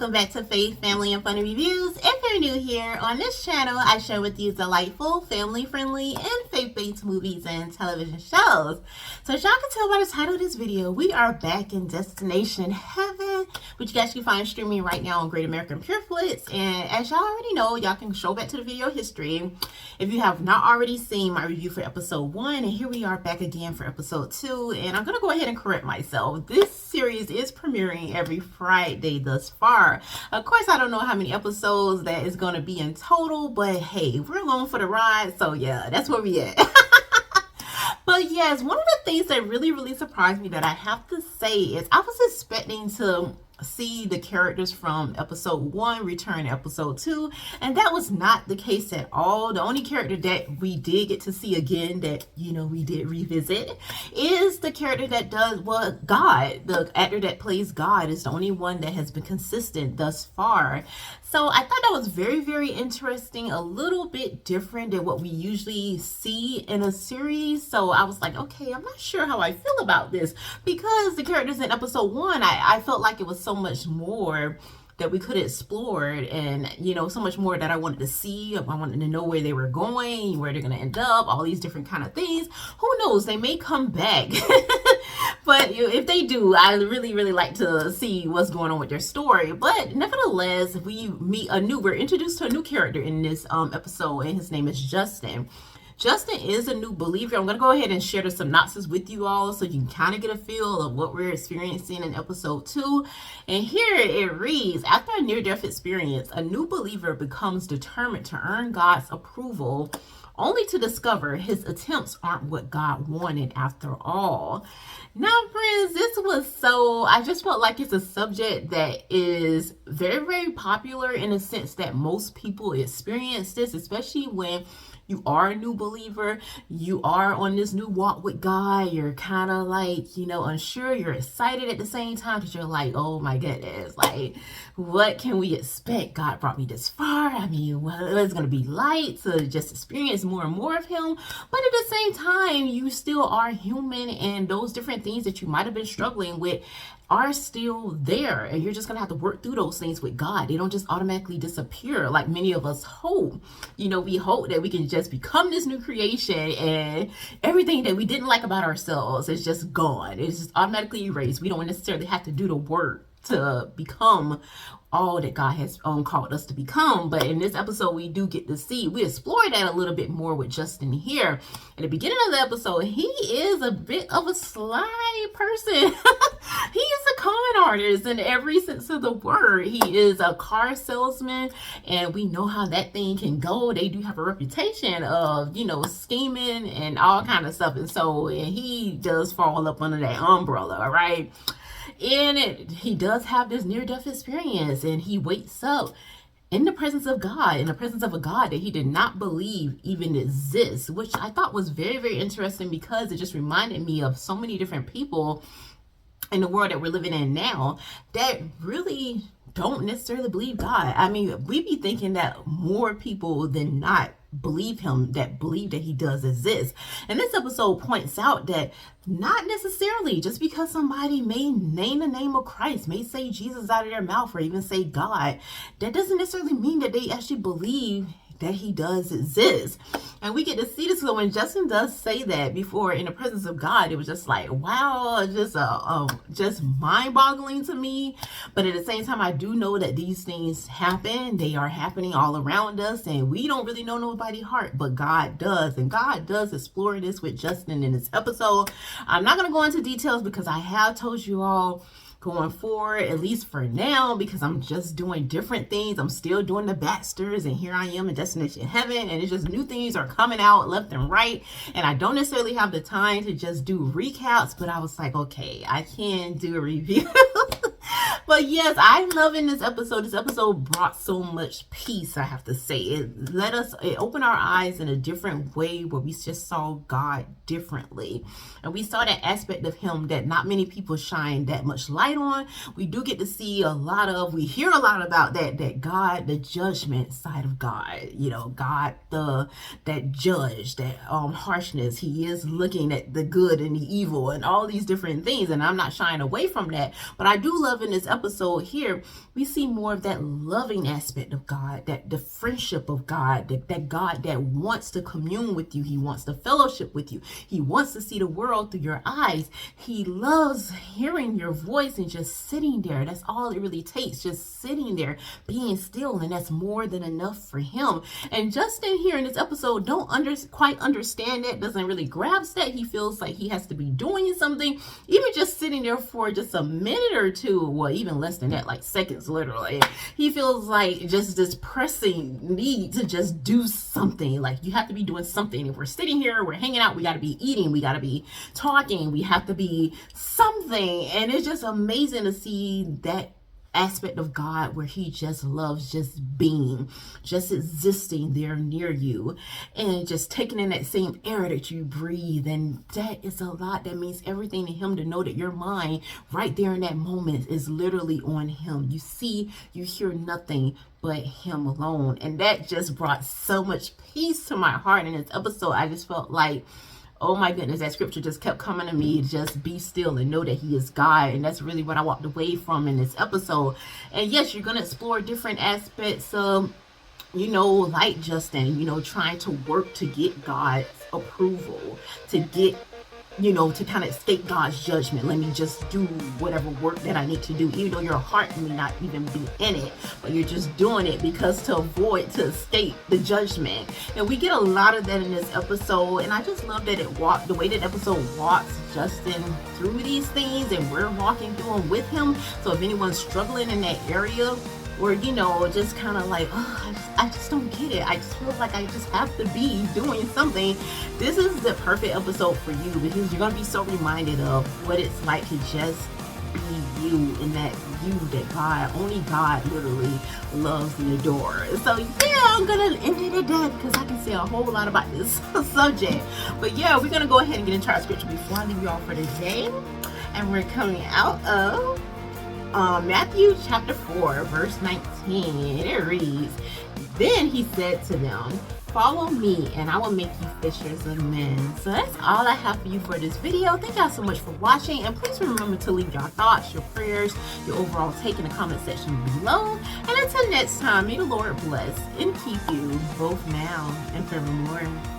welcome back to Faith, Family, and Fun Reviews. If you're new here, on this channel, I share with you delightful, family-friendly, and faith-based movies and television shows. So as y'all can tell by the title of this video, we are back in Destination Heaven, which you guys can find streaming right now on Great American Pure Flix. And as y'all already know, y'all can scroll back to the video history if you have not already seen my review for episode 1. And here we are back again for episode 2. And I'm going to go ahead and correct myself. This series is premiering every Friday thus far. Of course, I don't know how many episodes that is going to be in total, but hey, we're along for the ride. So yeah, that's where we at. But yes, one of the things that really surprised me that I have to say is I was expecting to see the characters from episode 1 return to episode 2, and that was not the case at all. The only character that we did get to see again that, you know, we did revisit is the character that does, well, God. The actor that plays God is the only one that has been consistent thus far. So I thought that was very interesting, a little bit different than what we usually see in a series. So I was like, okay, I'm not sure how I feel about this, because the characters in episode 1, I felt like it was so much more that we could have explored, and you know, so much more that I wanted to see. I wanted to know where they were going, where they're going to end up, all these different kind of things. Who knows, they may come back. But if they do, I really like to see what's going on with their story. But nevertheless, we're introduced to a new character in this episode, and his name is Justin. Justin is a new believer. I'm going to go ahead and share the synopsis with you all so you can kind of get a feel of what we're experiencing in episode 2. And here it reads, after a near-death experience, a new believer becomes determined to earn God's approval, only to discover his attempts aren't what God wanted after all. Now, friends, I just felt like it's a subject that is very popular, in a sense that most people experience this, especially when you are a new believer, you are on this new walk with God, you're kind of like, you know, unsure, you're excited at the same time, because you're like, oh my goodness, like, what can we expect? God brought me this far. I mean, well, it's going to be light to just experience more and more of him. But at the same time, you still are human, and those different things that you might have been struggling with are still there, and you're just gonna have to work through those things with God. They don't just automatically disappear like many of us hope. You know, we hope that we can just become this new creation and everything that we didn't like about ourselves is just gone. It's just automatically erased. We don't necessarily have to do the work to become all that God has called us to become. But in this episode, we do get to see, we explore that a little bit more with Justin here. In the beginning of the episode, he is a bit of a sly person. He is a con artist in every sense of the word. He is a car salesman, and we know how that thing can go. They do have a reputation of, you know, scheming and all kind of stuff. And he does fall up under that umbrella, right? And he does have this near-death experience, and he wakes up in the presence of God, in the presence of a God that he did not believe even exists, which I thought was very interesting, because it just reminded me of so many different people in the world that we're living in now that really don't necessarily believe God. I mean, we be thinking that more people than not believe him, that believe that he does exist. And this episode points out that not necessarily, just because somebody may name the name of Christ, may say Jesus out of their mouth, or even say God, that doesn't necessarily mean that they actually believe that he does exist. And we get to see this. So when Justin does say that before in the presence of God, it was just like, wow, just mind-boggling to me. But at the same time, I do know that these things happen. They are happening all around us, and we don't really know nobody's heart, but God does. And God does explore this with Justin in this episode. I'm not going to go into details, because I have told you all going forward, at least for now, because I'm just doing different things. I'm still doing the Baxters, and here I am in Destination Heaven, and it's just new things are coming out left and right, and I don't necessarily have the time to just do recaps. But I was like, okay, I can do a review. But yes, I'm loving this episode. This episode brought so much peace, I have to say. It opened our eyes in a different way, where we just saw God differently. And we saw that aspect of him that not many people shine that much light on. We do get to see we hear a lot about that God, the judgment side of God, you know, God, that judge, that harshness. He is looking at the good and the evil and all these different things. And I'm not shying away from that. But I do love in this episode episode here, we see more of that loving aspect of God, that the friendship of God, that God that wants to commune with you. He wants to fellowship with you. He wants to see the world through your eyes. He loves hearing your voice and just sitting there. That's all it really takes, just sitting there, being still, and that's more than enough for him. And Justin here in this episode don't quite understand it, doesn't really grasp that. He feels like he has to be doing something, even just sitting there for just a minute or two, well, even less than that, like seconds literally. He feels like just this pressing need to just do something. Like, you have to be doing something. If we're sitting here, we're hanging out, we got to be eating, we got to be talking, we have to be something. And it's just amazing to see that aspect of God where he just loves just being, just existing there near you, and just taking in that same air that you breathe. And that is a lot. That means everything to him, to know that your mind right there in that moment is literally on him. You see, you hear nothing but him alone. And that just brought so much peace to my heart in this episode. I just felt like, oh my goodness, that scripture just kept coming to me. Just be still and know that he is God. And that's really what I walked away from in this episode. And yes, you're going to explore different aspects of, like Justin, trying to work to get God's approval, to get, to kind of escape God's judgment. Let me just do whatever work that I need to do, even though your heart may not even be in it, but you're just doing it because to escape the judgment. And we get a lot of that in this episode. And I just love that the way that episode walks Justin through these things, and we're walking through them with him. So if anyone's struggling in that area, or just kind of like, oh, I just don't get it, I just feel like I just have to be doing something, this is the perfect episode for you, because you're going to be so reminded of what it's like to just be you, and that only God literally loves and adores. So yeah, I'm gonna end it at that because I can say a whole lot about this subject. But yeah, we're gonna go ahead and get into our scripture before I leave you all for today. And we're coming out of Matthew chapter 4, verse 19. It reads, "Then he said to them, 'Follow me, and I will make you fishers of men.'" So that's all I have for you for this video. Thank y'all so much for watching, and please remember to leave your thoughts, your prayers, your overall take in the comment section below. And until next time, may the Lord bless and keep you both now and forevermore.